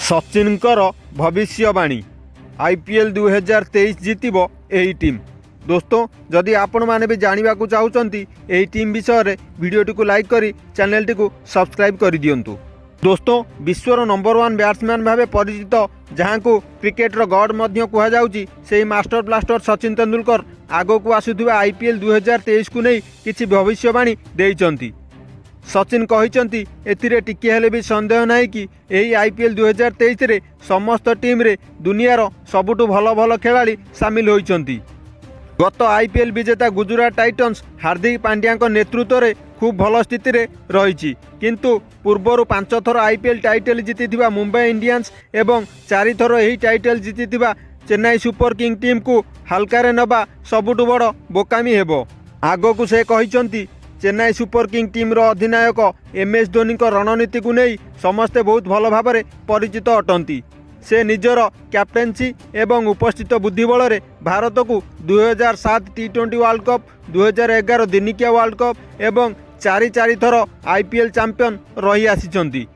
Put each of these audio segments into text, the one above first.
सचिनकर भविष्यवाणी आईपीएल 2023 जीतब यही टीम। दोस्तों जदि आपण माने भी जानवा चाहते यही टीम विषय वीडियो को लाइक करी चैनल टी सब्सक्राइब कर दिंतु। दोस्तों विश्वर नंबर 1 बैट्समैन भाव परिचित जहाँ को क्रिकेटर गॉड कहुच्छी से मास्टर ब्लास्टर सचिन तेंदुलकर आग को आसुवा आईपीएल 2023 को नहीं किसी भविष्यवाणी देइचंती। सचिन कहते एथिरे टिके हेले भी संदेह नहीं कि यही आईपीएल 2023 रे समस्त टीम रे दुनियार सबुठु भल भल खेलाड़ी सामिल होइचंती। गत आईपीएल विजेता गुजरात टाइटन्स हार्दिक पांड्या नेतृत्व में खूब भल स्थिति रे रही, किंतु पूर्वर 5 थर आईपीएल टाइटल जीति मुंबई इंडियंस एवं 4 थर यही टाइटल जीति चेन्नई सुपर किंग टीम को हल्कार नबा सबुठु बड़ बोकामी हेबो। आगकू से कहते चेन्नई सुपर किंग टीम रो अधिनायक एमएस धोनी को रणनीति को नहीं समस्ते बहुत भल भाव परिचित अटंती। से निजर कैप्टेन्सी एवं उपस्थित बुद्धि बल रे भारत को 2007 टी20 वर्ल्ड कप, 2011 दिनिकिया वर्ल्ड कप एवं 4 थर आईपीएल चैंपियन रही आसी।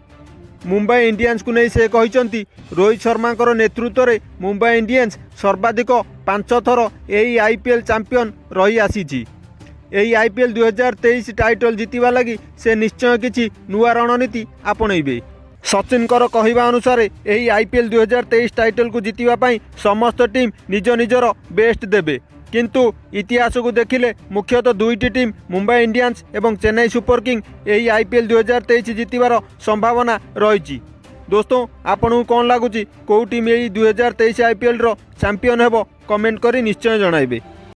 मुंबई इंडियंस को नहीं से कहते रोहित शर्मा नेतृत्व में मुंबई इंडियंस सर्वाधिक 5 थर यही आईपीएल चैंपियन रही आसी। यही आईपीएल 2023 टाइटल जीतवा लगी से निश्चय किसी नुआ रणनीति आपणइबे। सचिनकर कहवा अनुसार यही आईपीएल 2023 टाइटल को जीतवाई समस्त टीम निज निजर बेस्ट देबे, किंतु इतिहास को देखिले मुख्यतः दुईटी टीम मुंबई इंडियंस एवं चेन्नई सुपर किंग यही आईपीएल 2023 जीतवार संभावना रही। दोस्तों आपको कौन लगुच कौ टीम यही 2023 आईपीएल रो चैंपियन हेबो कमेंट करी निश्चय जणाइबे।